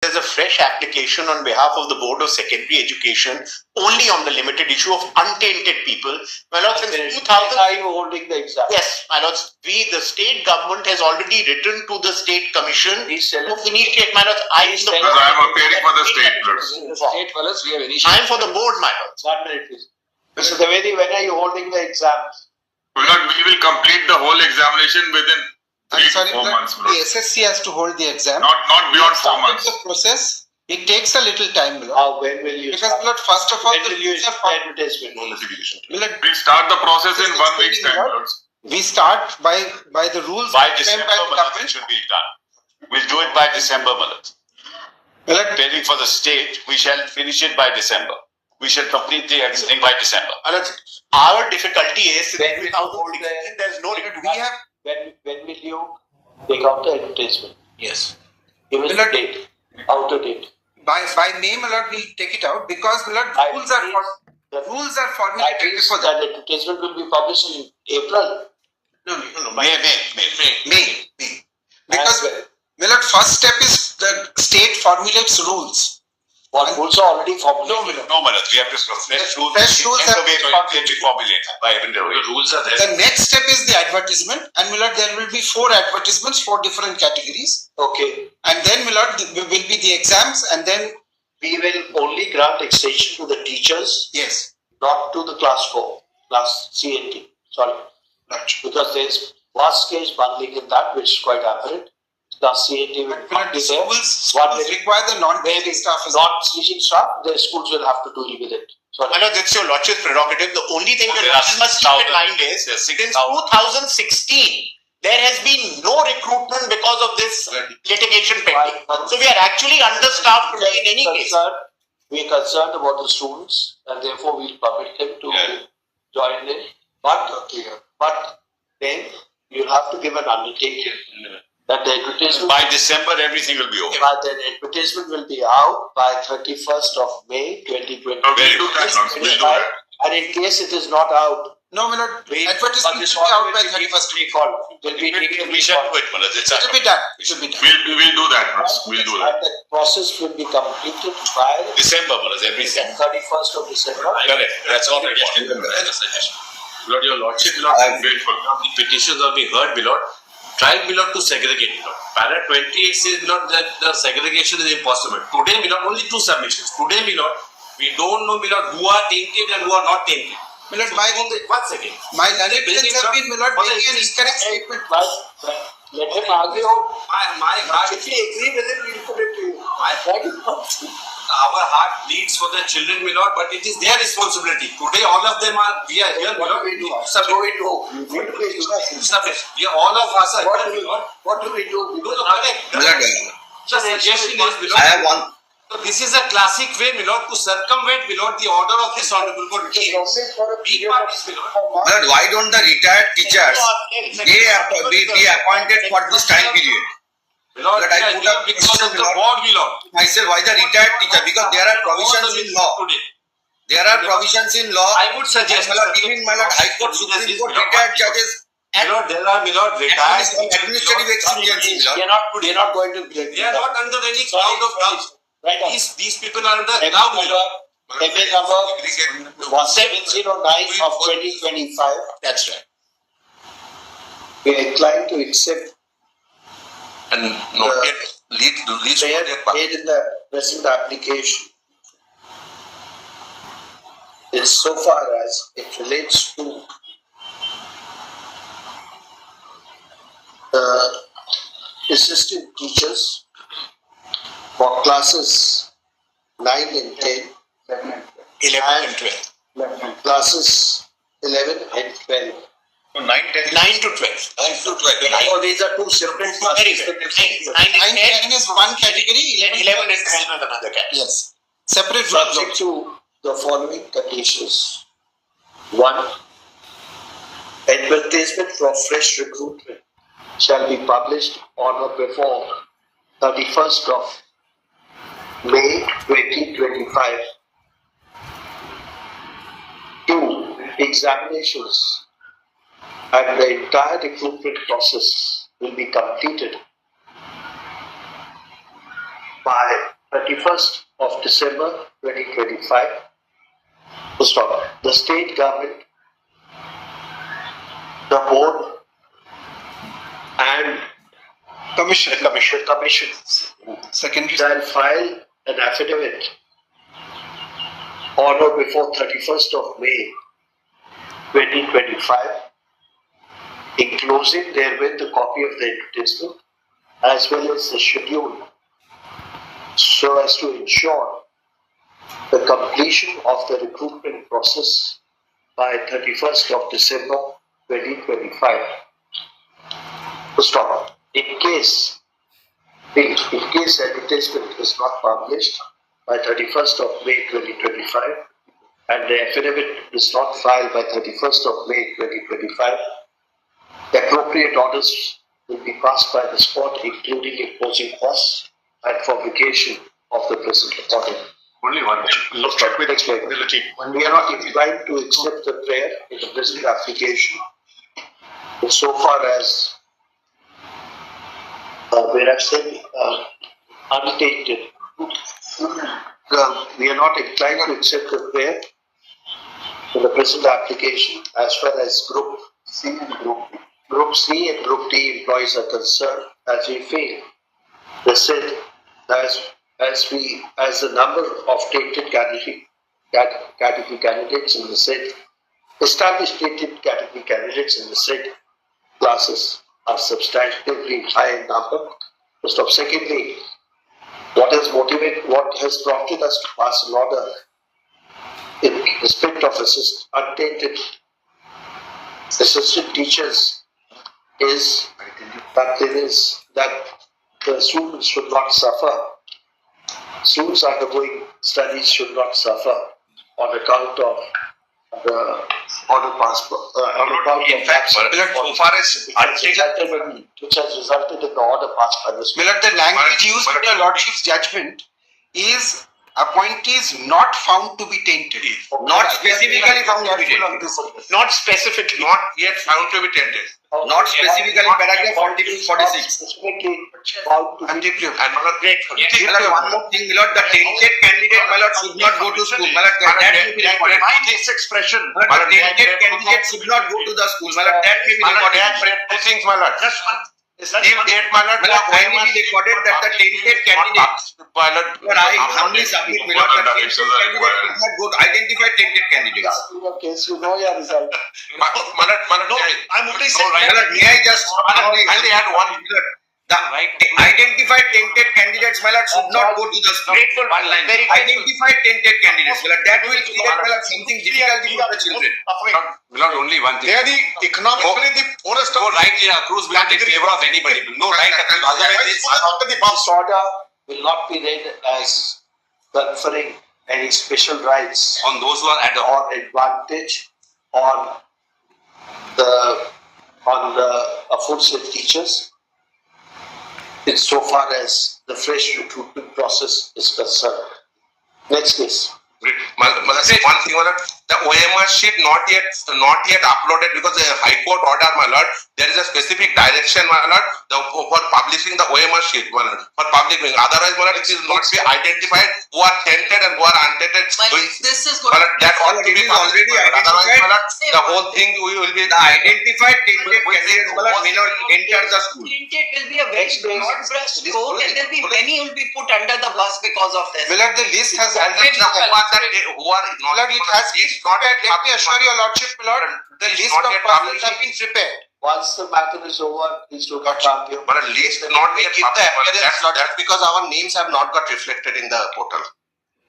there's a fresh application on behalf of the Board of Secondary Education only on the limited issue of untainted people. My lord, since 2000... Are you holding the exam? Yes, my lords, the state government has already written to the state commission to initiate, my lords, I am appearing for the state, lords. The state fellows, we have initiated. I am for the board, my lords. 1 minute, please. Mr. Devedi, when are you holding the exams? We will complete the whole examination within 3 to 4 months. The SSC has to hold the exam. Not beyond 4 months. The process, it takes a little time, Lord. How, when will you Because, start? Lord, first of all, When will you start advertisement? We'll start the process in 1 week's time, lords. We start by the rules By framed December, by the my lords, it government. should be done. We'll do it by December, my lords. Pending for the state, we shall finish it by December. We shall complete the thing by December. Our difficulty is When without will holding it, there's no... We have When will you take out the advertisement? Yes. Give us Will the date. Out the date. by May, my Lord, we'll take it out because, my Lord, rules are formulated before that. That advertisement will be published in April. No. May. Because, my Lord, first step is the state formulates rules. What rules are already formulated? No, my lords, we have to fresh rules. Fresh rules have have to be been formulated by the rules are there. The next step is the advertisement, and my Lord, there will be 4 advertisements for different categories. Okay. And then, my Lord, will be the exams, and then We will only grant extension to the teachers, yes, not to the class 4, class CNT. Sorry. Because there is vast case bundling in that, which is quite apparent. Class CNT will but not be there. schools require the non-teaching staff as well. Not teaching staff, the schools will have to deal with it. Sorry. I know that's your lordship's prerogative. The only thing your lordship must keep in mind is since 2016, there has been no recruitment because of this litigation pending. So we are actually understaffed today in any case. We are concerned about the students and therefore we will permit them to join in. But then you have to give an undertaking that the advertisement By December, everything will be over. the advertisement will be out by 31st of May 2020. We'll do that. And in case it is not out, No, my Lord, advertisement will be out by 31st. We shall do it, Manoj. It will be done. It will be done. We'll do that, lords. We'll do that. And the process will be completed by December, Manoj, everything. 31st of December. Correct. That's all. Lord, your lordship, Lord, I'm grateful. the petitions will be heard, my Lord. Try, my Lord, to segregate, my Lord. Para 28 says, my Lord, that the segregation is impossible. Today, my Lord, only 2 submissions. Today, my Lord, we don't know, my Lord, who are tainted and who are not tainted. My Lord, One second. my narratives have been, my Lord, making an incorrect statement. Let him argue. My heart, If we agree with it, we'll put it to you. our heart bleeds for the children, my Lord, but it is their responsibility. Today, all of them are, we are here, my Lord. We are All of us are What here, do we my Lord. What do we do? No, correct. The suggestion is, my Lord. I have one. So this is a classic way, my Lord, to circumvent, my Lord, the order of this honorable court. Be part, my Lord. But why don't the retired teachers be appointed for this time period? My Lord, But I we are put here up because of the question, board, my Lord. Myself, why the retired teacher? Because there are provisions in law. Today. There are provisions in law. I would suggest, My Lord, even my Lord, High Court, Supreme Court, retired judges. my Lord, there are, my Lord, retired. Administrative exigency, my Lord. They are not going to be. They are not under any cloud of doubt. Right. These people are under cloud, my Lord. MA number 1709 of 2025. That's right. We are inclined to accept And not yet lead made in the present application insofar as it relates to assistant teachers for classes 9 and 10, 11 and 12. classes 11 and 12. 9 to 12. 9 to 12. Oh, these are two separate classes. 9 and 10 is one category, 11 and 12 is another category. yes. Separate Subject to the following conditions. 1. Advertisement for fresh recruitment shall be published on or before 31st of May 2025. 2. Examinations and the entire recruitment process will be completed by 31st of December 2025. Full stop. The state government, the board, and Commission. Secondary. shall file an affidavit on or before 31st of May 2025, enclosing therewith the copy of the advertisement as well as the schedule, so as to ensure the completion of the recruitment process by 31st of December 2025. Full stop. In case advertisement is not published by 31st of May 2025 and the affidavit is not filed by 31st of May 2025, the appropriate orders will be passed by the spot, including imposing costs and publication of the present order. Only one thing. Let's check with explainability. We are not inclined to accept the prayer in the present application insofar as where I've said untainted. We are not inclined to accept the prayer in the present application as far as Group C and Group D. Group C and Group D employees are concerned, as we feel. They said as the number of tainted category candidates in the said established tainted category candidates in the said classes are substantially high in number. First of secondly, what has prompted us to pass an order in respect of untainted assistant teachers is that the students should not suffer. Students undergoing studies should not suffer on account of the order passport. In fact, so far as Which has resulted in the order passed by the school. Milord, the language used in your lordship's judgment is appointees not found to be tainted. not specifically found to be tainted. Not specifically. Not yet found to be tainted. Not specifically paragraph 46. Specifically found to be And great. My lord, one more thing, my lord, the tainted candidate, my lord, should not go to school. My lord, that will be recorded. This expression. My lord, the tainted candidate should not go to the school. My lord, that will be recorded. Two things, my lord. Just one. Name date, my lord. My lord, kindly be recorded that the tainted candidate. My lord. But I humbly submit, my lord, that tainted candidate should not go to identify tainted candidates. in your case, you know your result. My lord, no, I'm only saying. My lord, may I just I'll add one. the identified tainted candidates, my lord, should not go to the school. Grateful, very grateful. Identified tainted candidates, my lord, that will create, my lord, something difficulty for the children. Not only one thing. They are the economically the poorest No right here accrues will in favor of anybody. No right accrues. Otherwise, This order will not be read as conferring any special rights on those who are at the or advantage on the aforesaid teachers insofar as the fresh recruitment process is concerned. Next case. Mother say one thing, my lord. The OMR sheet not yet uploaded because the High Court order, my lord. There is a specific direction, my lord, for publishing the OMR sheet, my lord, for public viewing. Otherwise, my lord, it is not be identified who are tainted and who are untainted. This is My lord, that ought to be already published. Otherwise, my lord, identified. the whole thing will be The identified tainted candidates, my lord, may not enter the school. Tainted will be a very broad brush stroke, and there will be many who will be put under the bus because of this. Milord, the list has and already the OMR that who are not Milord, it has been prepared. Let me assure your lordship, Milord, the It's list not of yet persons published. have been prepared. Once the matter is over, please do not argue. But at least not We yet give the published. appearance, That's because our names have not got reflected in the portal.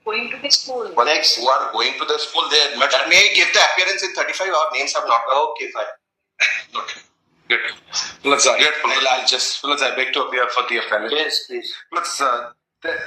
Going to the school. Next, who are going to the school there, But may give the appearance in 35, our names have not got. Okay, fine. Let's Grateful. I'll just, I beg to appear for the offender. Yes, please. Let's